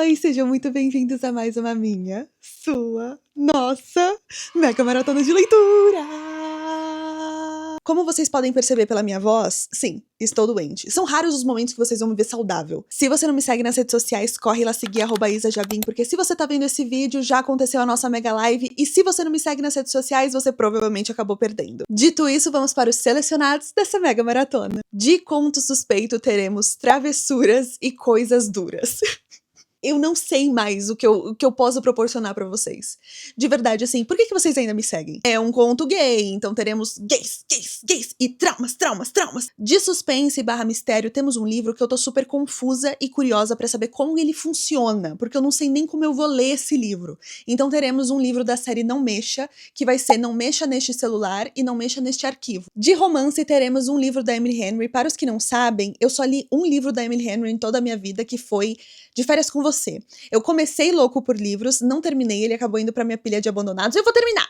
Oi, sejam muito bem-vindos a mais uma minha, sua, nossa mega maratona de leitura! Como vocês podem perceber pela minha voz, sim, estou doente. São raros os momentos que vocês vão me ver saudável. Se você não me segue nas redes sociais, corre lá seguir @isajabim, porque se você tá vendo esse vídeo, já aconteceu a nossa mega live, e se você não me segue nas redes sociais, você provavelmente acabou perdendo. Dito isso, vamos para os selecionados dessa mega maratona. De Conto Suspeito teremos Travessuras e Coisas Duras. Eu não sei mais o que eu posso proporcionar pra vocês. De verdade, assim, por que vocês ainda me seguem? É um conto gay, então teremos gays e traumas. De suspense / mistério, temos um livro que eu tô super confusa e curiosa pra saber como ele funciona, porque eu não sei nem como eu vou ler esse livro. Então teremos um livro da série Não Mexa, que vai ser Não Mexa Neste Celular e Não Mexa Neste Arquivo. De romance, teremos um livro da Emily Henry. Para os que não sabem, eu só li um livro da Emily Henry em toda a minha vida, que foi De Férias com Você. Eu comecei louco por livros, não terminei, ele acabou indo pra minha pilha de abandonados. Eu vou terminar!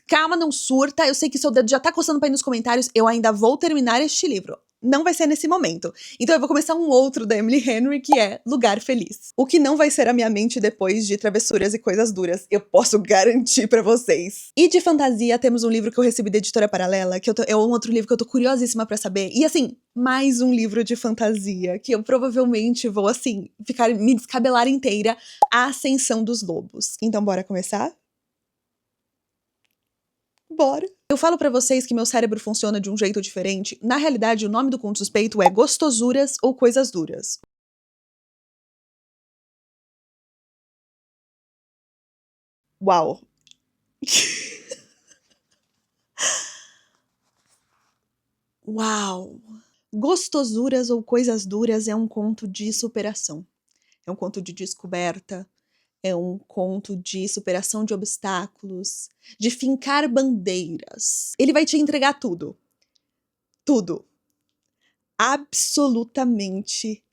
Calma, não surta, eu sei que seu dedo já tá coçando pra ir nos comentários, eu ainda vou terminar este livro. Não vai ser nesse momento. Então eu vou começar um outro da Emily Henry, que é Lugar Feliz. O que não vai ser a minha mente depois de Travessuras e Coisas Duras, eu posso garantir pra vocês. E de fantasia, temos um livro que eu recebi da Editora Paralela, que é um outro livro que eu tô curiosíssima pra saber. E assim, mais um livro de fantasia, que eu provavelmente vou, assim, me descabelar inteira, A Ascensão dos Lobos. Então bora começar? Bora! Eu falo pra vocês que meu cérebro funciona de um jeito diferente. Na realidade, o nome do conto suspeito é Gostosuras ou Coisas Duras. Uau! Uau! Gostosuras ou Coisas Duras é um conto de superação. É um conto de descoberta. É um conto de superação de obstáculos, de fincar bandeiras. Ele vai te entregar tudo. Tudo. Absolutamente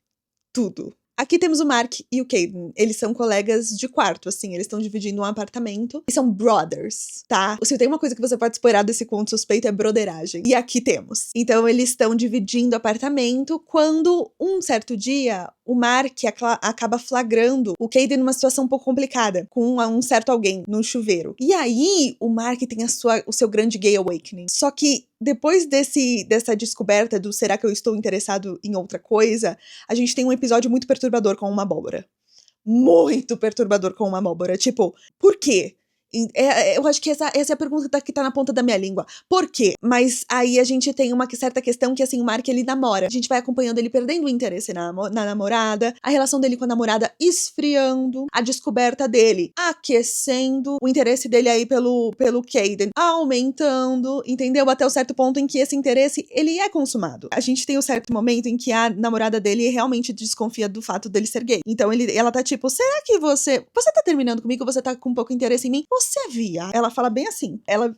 tudo. Aqui temos o Mark e o Caden. Eles são colegas de quarto, assim, eles estão dividindo um apartamento. E são brothers, tá? Se tem uma coisa que você pode esperar desse conto suspeito é broderagem. E aqui temos. Então eles estão dividindo apartamento quando, um certo dia, o Mark acaba flagrando o Caden numa situação um pouco complicada, com um certo alguém num chuveiro. E aí, o Mark tem o seu grande gay awakening. Só que depois dessa descoberta do será que eu estou interessado em outra coisa, a gente tem um episódio muito perturbador com uma abóbora. Muito perturbador com uma abóbora. Tipo, por quê? Eu acho que essa é a pergunta que tá na ponta da minha língua. Por quê? Mas aí a gente tem uma certa questão que, assim, o Mark, ele namora. A gente vai acompanhando ele perdendo o interesse na namorada, a relação dele com a namorada esfriando, a descoberta dele aquecendo, o interesse dele aí pelo Caden aumentando, entendeu? Até o certo ponto em que esse interesse, ele é consumado. A gente tem um certo momento em que a namorada dele realmente desconfia do fato dele ser gay. Então ela tá tipo, será que você tá terminando comigo ou você tá com um pouco interesse em mim? Você via. Ela fala bem assim. Ela...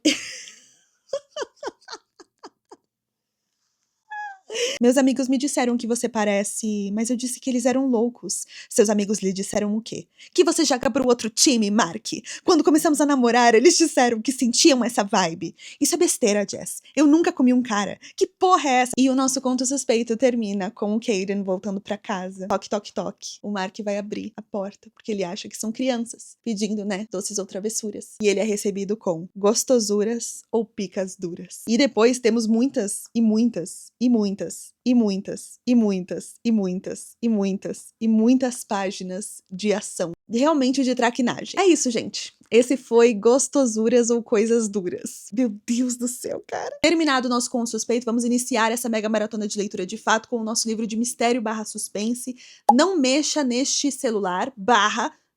Meus amigos me disseram que você parece, mas eu disse que eles eram loucos. Seus amigos lhe disseram o quê? Que você joga pro outro time, Mark. Quando começamos a namorar, eles disseram que sentiam essa vibe. Isso é besteira, Jess. Eu nunca comi um cara. Que porra é essa? E o nosso conto suspeito termina com o Caden voltando pra casa. Toque, toque, toque. O Mark vai abrir a porta, porque ele acha que são crianças, pedindo, né, doces ou travessuras. E ele é recebido com gostosuras ou picas duras. E depois temos muitas e muitas e muitas e muitas, e muitas, e muitas, e muitas, e muitas páginas de ação. Realmente de traquinagem. É isso, gente. Esse foi Gostosuras ou Coisas Duras. Meu Deus do céu, cara. Terminado o nosso conto suspeito, vamos iniciar essa mega maratona de leitura de fato com o nosso livro de mistério / suspense. Não mexa neste celular /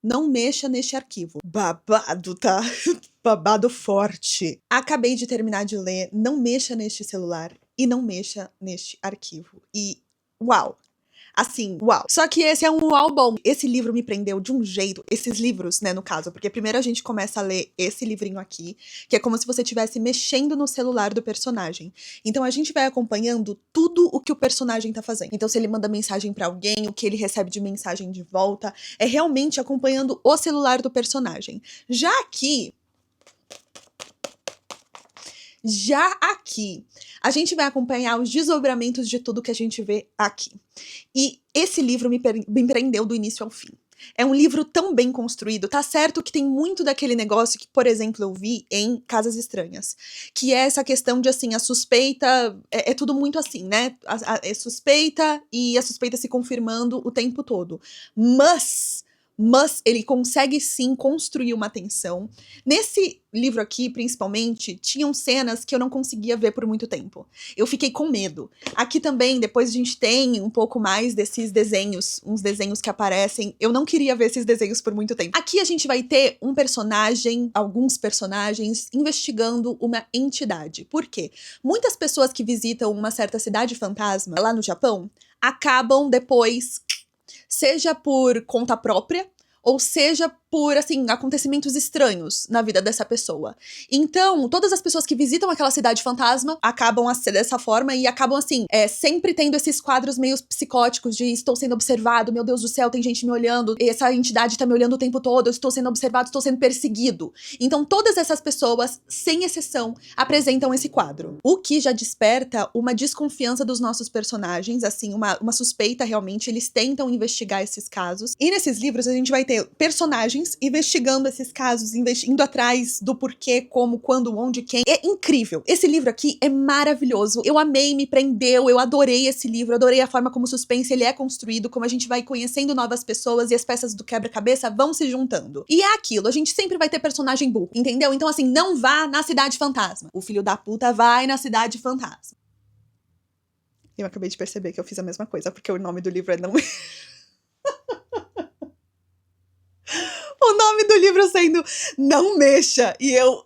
não mexa neste arquivo. Babado, tá? Babado forte. Acabei de terminar de ler Não Mexa Neste Celular e Não Mexa Neste Arquivo. E uau! Assim, uau. Só que esse é um uau bom. Esse livro me prendeu de um jeito, esses livros, né, no caso, porque primeiro a gente começa a ler esse livrinho aqui, que é como se você estivesse mexendo no celular do personagem. Então a gente vai acompanhando tudo o que o personagem tá fazendo. Então se ele manda mensagem pra alguém, o que ele recebe de mensagem de volta, é realmente acompanhando o celular do personagem. Já aqui, a gente vai acompanhar os desdobramentos de tudo que a gente vê aqui. E esse livro me prendeu do início ao fim. É um livro tão bem construído. Tá certo que tem muito daquele negócio que, por exemplo, eu vi em Casas Estranhas. Que é essa questão de, assim, a suspeita... É tudo muito assim, né? É suspeita e a suspeita se confirmando o tempo todo. Mas ele consegue sim construir uma tensão. Nesse livro aqui, principalmente, tinham cenas que eu não conseguia ver por muito tempo. Eu fiquei com medo. Aqui também, depois a gente tem um pouco mais desses desenhos, uns desenhos que aparecem. Eu não queria ver esses desenhos por muito tempo. Aqui a gente vai ter um personagem, alguns personagens, investigando uma entidade. Por quê? Muitas pessoas que visitam uma certa cidade fantasma, lá no Japão, acabam depois, seja por conta própria, ou seja por, assim, acontecimentos estranhos na vida dessa pessoa. Então, todas as pessoas que visitam aquela cidade fantasma acabam a ser dessa forma e acabam, assim, sempre tendo esses quadros meio psicóticos de estou sendo observado, meu Deus do céu, tem gente me olhando, essa entidade tá me olhando o tempo todo, eu estou sendo observado, estou sendo perseguido. Então, todas essas pessoas, sem exceção, apresentam esse quadro. O que já desperta uma desconfiança dos nossos personagens, assim, uma suspeita realmente, eles tentam investigar esses casos. E nesses livros a gente vai ter personagens investigando esses casos, indo atrás do porquê, como, quando, onde, quem. É incrível. Esse livro aqui é maravilhoso. Eu amei, me prendeu, eu adorei esse livro, adorei a forma como o suspense ele é construído, como a gente vai conhecendo novas pessoas e as peças do quebra-cabeça vão se juntando. E é aquilo, a gente sempre vai ter personagem burro, entendeu? Então, assim, não vá na cidade fantasma. O filho da puta vai na cidade fantasma. Eu acabei de perceber que eu fiz a mesma coisa, porque o nome do livro é Não... O nome do livro sendo Não Mexa, e eu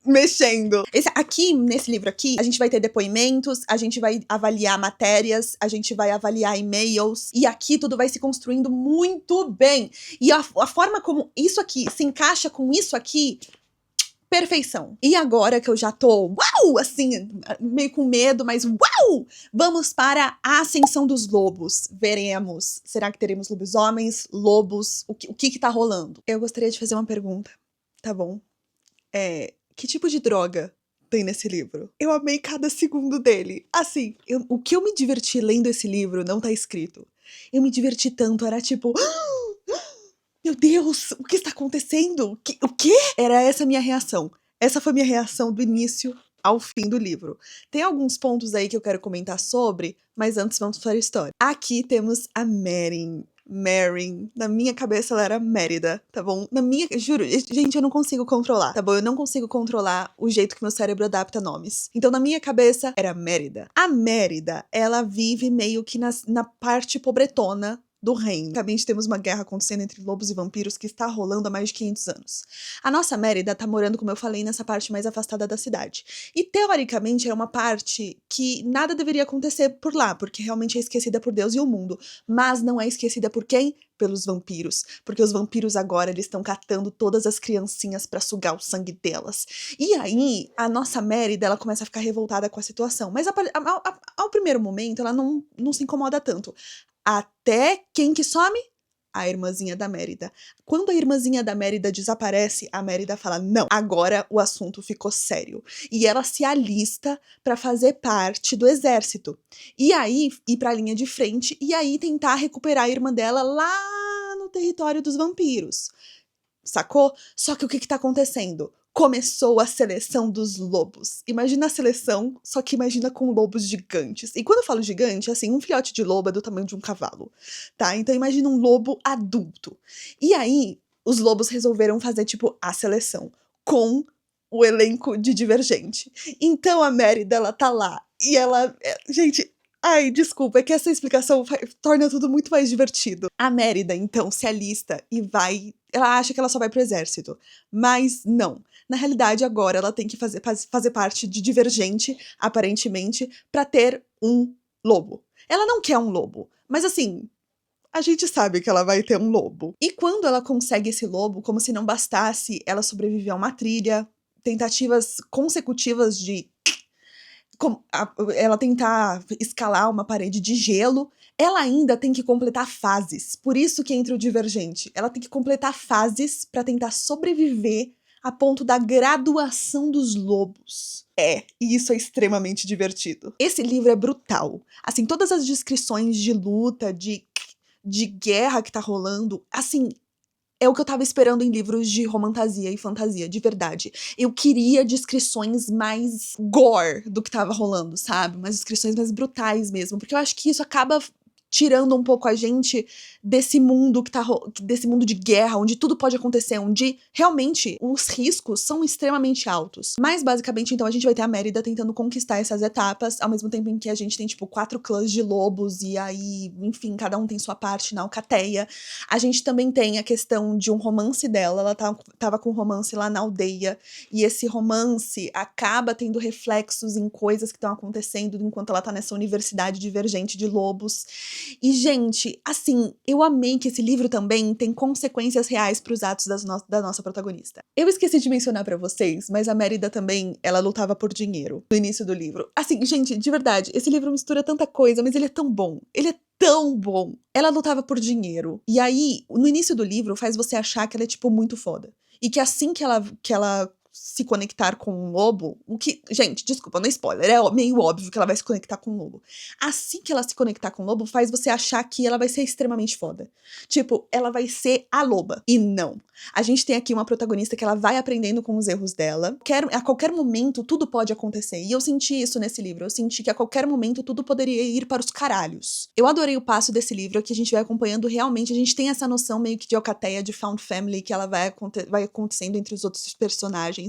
mexendo. Aqui, nesse livro aqui, a gente vai ter depoimentos, a gente vai avaliar matérias, a gente vai avaliar e-mails, e aqui tudo vai se construindo muito bem. E a forma como isso aqui se encaixa com isso aqui, perfeição. E agora que eu já tô, uau, assim, meio com medo, mas uau! Vamos para a ascensão dos lobos. Veremos. Será que teremos lobisomens, lobos? O que tá rolando? Eu gostaria de fazer uma pergunta, tá bom? Que tipo de droga tem nesse livro? Eu amei cada segundo dele. Assim, o que eu me diverti lendo esse livro não tá escrito. Eu me diverti tanto, era tipo... Meu Deus, o que está acontecendo? O quê? Era essa a minha reação. Essa foi a minha reação do início ao fim do livro. Tem alguns pontos aí que eu quero comentar sobre, mas antes vamos para a história. Aqui temos a Marin. Na minha cabeça ela era Mérida, tá bom? Juro, gente, eu não consigo controlar, tá bom? Eu não consigo controlar o jeito que meu cérebro adapta nomes. Então, na minha cabeça, era Mérida. A Mérida, ela vive meio que na parte pobretona do reino. Basicamente, temos uma guerra acontecendo entre lobos e vampiros que está rolando há mais de 500 anos. A nossa Mérida tá morando, como eu falei, nessa parte mais afastada da cidade. E, teoricamente, é uma parte que nada deveria acontecer por lá, porque realmente é esquecida por Deus e o mundo. Mas não é esquecida por quem? Pelos vampiros. Porque os vampiros agora, eles estão catando todas as criancinhas pra sugar o sangue delas. E aí, a nossa Mérida, ela começa a ficar revoltada com a situação. Mas ao primeiro momento, ela não se incomoda tanto. Até quem que some? A irmãzinha da Mérida. Quando a irmãzinha da Mérida desaparece, a Mérida fala, não, agora o assunto ficou sério. E ela se alista pra fazer parte do exército. E aí, ir pra linha de frente, e aí tentar recuperar a irmã dela lá no território dos vampiros. Sacou? Só que o que tá acontecendo? Começou a seleção dos lobos. Imagina a seleção, só que imagina com lobos gigantes. E quando eu falo gigante, assim, um filhote de lobo é do tamanho de um cavalo, tá? Então imagina um lobo adulto. E aí, os lobos resolveram fazer, tipo, a seleção com o elenco de Divergente. Então a Mérida, ela tá lá, e ela... Gente... Ai, desculpa, é que essa explicação torna tudo muito mais divertido. A Mérida, então, se alista e vai... Ela acha que ela só vai pro exército, mas não. Na realidade, agora ela tem que fazer parte de Divergente, aparentemente, pra ter um lobo. Ela não quer um lobo, mas assim... A gente sabe que ela vai ter um lobo. E quando ela consegue esse lobo, como se não bastasse ela sobreviver a uma trilha, tentativas consecutivas de ela tentar escalar uma parede de gelo, ela ainda tem que completar fases. Por isso que entra o Divergente. Ela tem que completar fases para tentar sobreviver a ponto da graduação dos lobos. E isso é extremamente divertido. Esse livro é brutal. Assim, todas as descrições de luta, de de guerra que tá rolando, assim, é o que eu tava esperando em livros de romantasia e fantasia, de verdade. Eu queria descrições mais gore do que tava rolando, sabe? Umas descrições mais brutais mesmo, porque eu acho que isso acaba tirando um pouco a gente desse mundo desse mundo de guerra, onde tudo pode acontecer, onde realmente os riscos são extremamente altos. Mas basicamente, então, a gente vai ter a Mérida tentando conquistar essas etapas, ao mesmo tempo em que a gente tem, tipo, 4 clãs de lobos, e aí, enfim, cada um tem sua parte na alcateia. A gente também tem a questão de um romance dela, ela tava com um romance lá na aldeia, e esse romance acaba tendo reflexos em coisas que estão acontecendo enquanto ela tá nessa universidade divergente de lobos. E, gente, assim, eu amei que esse livro também tem consequências reais pros atos da nossa protagonista. Eu esqueci de mencionar pra vocês, mas a Mérida também, ela lutava por dinheiro no início do livro. Assim, gente, de verdade, esse livro mistura tanta coisa, mas ele é tão bom. Ele é tão bom. Ela lutava por dinheiro. E aí, no início do livro, faz você achar que ela é, tipo, muito foda. E que assim que ela se conectar com um lobo, o que... Gente, desculpa, não é spoiler, é meio óbvio que ela vai se conectar com um lobo. Assim que ela se conectar com o lobo, faz você achar que ela vai ser extremamente foda. Tipo, ela vai ser a loba. E não. A gente tem aqui uma protagonista que ela vai aprendendo com os erros dela. A qualquer momento, tudo pode acontecer. E eu senti isso nesse livro. Eu senti que a qualquer momento, tudo poderia ir para os caralhos. Eu adorei o passo desse livro, que a gente vai acompanhando realmente. A gente tem essa noção meio que de alcateia, de found family, que ela vai acontecendo entre os outros personagens.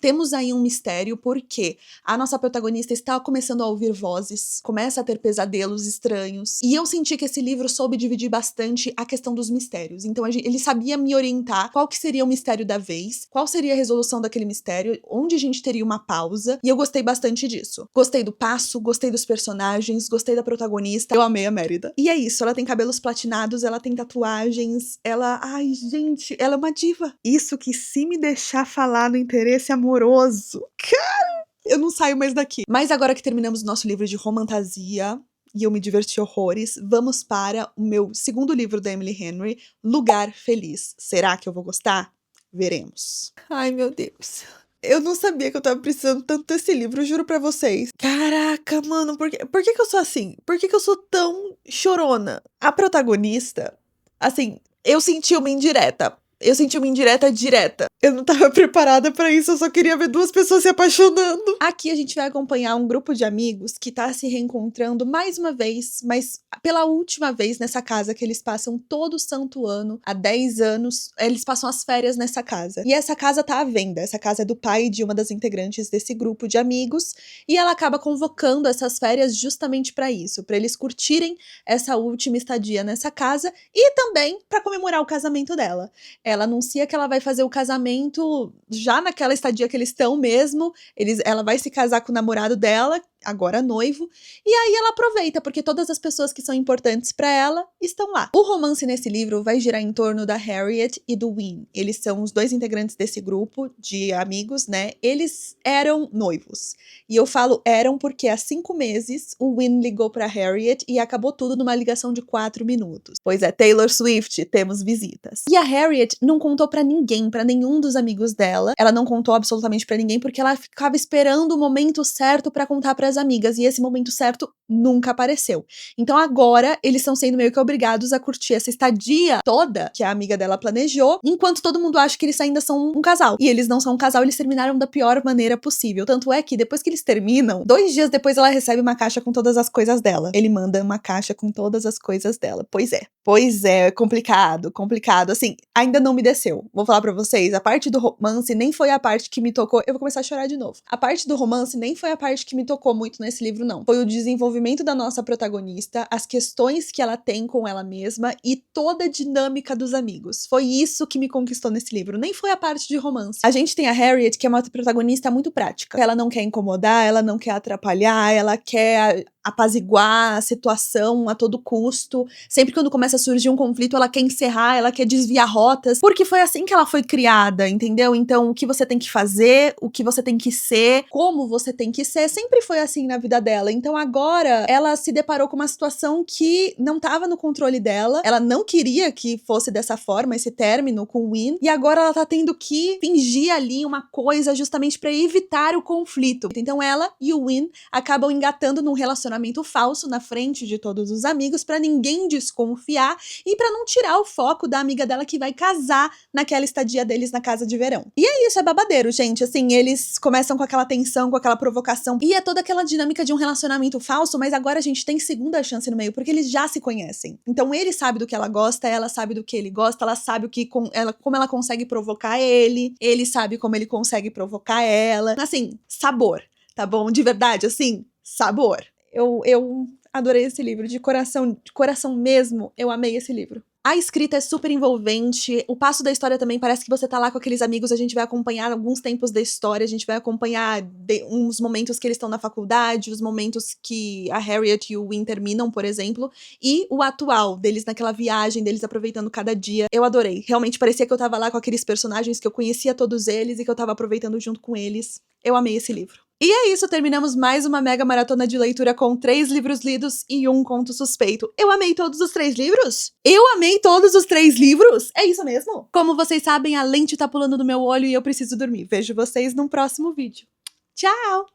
Temos aí um mistério, porque a nossa protagonista está começando a ouvir vozes, começa a ter pesadelos estranhos. E eu senti que esse livro soube dividir bastante a questão dos mistérios. Então ele sabia me orientar qual que seria o mistério da vez, qual seria a resolução daquele mistério, onde a gente teria uma pausa, e eu gostei bastante disso. Gostei do passo, gostei dos personagens, gostei da protagonista, eu amei a Mérida. E é isso, ela tem cabelos platinados, ela tem tatuagens, ai gente, ela é uma diva. Isso que se me deixar falar no interesse amoroso, cara, eu não saio mais daqui. Mas agora que terminamos o nosso livro de romantasia, e eu me diverti horrores, vamos para o meu segundo livro da Emily Henry, Lugar Feliz. Será que eu vou gostar? Veremos. Ai, meu Deus. Eu não sabia que eu tava precisando tanto desse livro, juro pra vocês. Caraca, mano, por que que eu sou assim? Por que que eu sou tão chorona? A protagonista, assim, eu senti uma indireta. Eu senti uma indireta direta. Eu não tava preparada pra isso, eu só queria ver 2 pessoas se apaixonando. Aqui a gente vai acompanhar um grupo de amigos que tá se reencontrando mais uma vez, mas pela última vez nessa casa que eles passam todo santo ano, há 10 anos, eles passam as férias nessa casa. E essa casa tá à venda, essa casa é do pai de uma das integrantes desse grupo de amigos, e ela acaba convocando essas férias justamente pra isso, pra eles curtirem essa última estadia nessa casa e também pra comemorar o casamento dela. Ela anuncia que ela vai fazer o casamento já naquela estadia que eles estão mesmo. Ela vai se casar com o namorado dela, agora noivo. E aí ela aproveita, porque todas as pessoas que são importantes pra ela estão lá. O romance nesse livro vai girar em torno da Harriet e do Win. Eles são os 2 integrantes desse grupo de amigos, né? Eles eram noivos. E eu falo eram porque há 5 meses o Win ligou pra Harriet e acabou tudo numa ligação de 4 minutos. Pois é, Taylor Swift, temos visitas. E a Harriet não contou pra ninguém, pra nenhum dos amigos dela. Ela não contou absolutamente pra ninguém porque ela ficava esperando o momento certo pra contar pras amigas, e esse momento certo nunca apareceu. Então agora eles estão sendo meio que obrigados a curtir essa estadia toda que a amiga dela planejou, enquanto todo mundo acha que eles ainda são um casal. E eles não são um casal, eles terminaram da pior maneira possível. Tanto é que depois que eles terminam, 2 dias depois ela recebe uma caixa com todas as coisas dela. Ele manda uma caixa com todas as coisas dela. Pois é, complicado. Assim, ainda não me desceu. Vou falar pra vocês, a parte do romance nem foi a parte que me tocou. Eu vou começar a chorar de novo. A parte do romance nem foi a parte que me tocou muito nesse livro, não. Foi o desenvolvimento da nossa protagonista, as questões que ela tem com ela mesma e toda a dinâmica dos amigos. Foi isso que me conquistou nesse livro, nem foi a parte de romance. A gente tem a Harriet, que é uma protagonista muito prática. Ela não quer incomodar, ela não quer atrapalhar, ela quer apaziguar a situação a todo custo. Sempre quando começa a surgir um conflito, ela quer encerrar, ela quer desviar rotas, porque foi assim que ela foi criada, entendeu? Então, o que você tem que fazer, o que você tem que ser, como você tem que ser, sempre foi assim na vida dela. Então, agora, ela se deparou com uma situação que não estava no controle dela, ela não queria que fosse dessa forma, esse término com o Win, e agora ela tá tendo que fingir ali uma coisa justamente pra evitar o conflito. Então, ela e o Win acabam engatando num relacionamento falso na frente de todos os amigos pra ninguém desconfiar passear e pra não tirar o foco da amiga dela que vai casar naquela estadia deles na casa de verão. E é isso, é babadeiro, gente. Assim, eles começam com aquela tensão, com aquela provocação e é toda aquela dinâmica de um relacionamento falso, mas agora a gente tem segunda chance no meio, porque eles já se conhecem. Então ele sabe do que ela gosta, ela sabe do que ele gosta, ela sabe o que como ela consegue provocar ele sabe como ele consegue provocar ela. Assim, sabor, tá bom? De verdade, assim, sabor. Eu adorei esse livro, de coração mesmo, eu amei esse livro. A escrita é super envolvente, o passo da história também parece que você tá lá com aqueles amigos, a gente vai acompanhar alguns tempos da história, a gente vai acompanhar uns momentos que eles estão na faculdade, os momentos que a Harriet e o Win terminam, por exemplo, e o atual, deles naquela viagem, deles aproveitando cada dia. Eu adorei, realmente parecia que eu tava lá com aqueles personagens que eu conhecia todos eles e que eu tava aproveitando junto com eles. Eu amei esse livro. E é isso, terminamos mais uma mega maratona de leitura com 3 livros lidos e 1 conto suspeito. Eu amei todos os 3 livros? Eu amei todos os 3 livros? É isso mesmo? Como vocês sabem, a lente tá pulando do meu olho e eu preciso dormir. Vejo vocês num próximo vídeo. Tchau!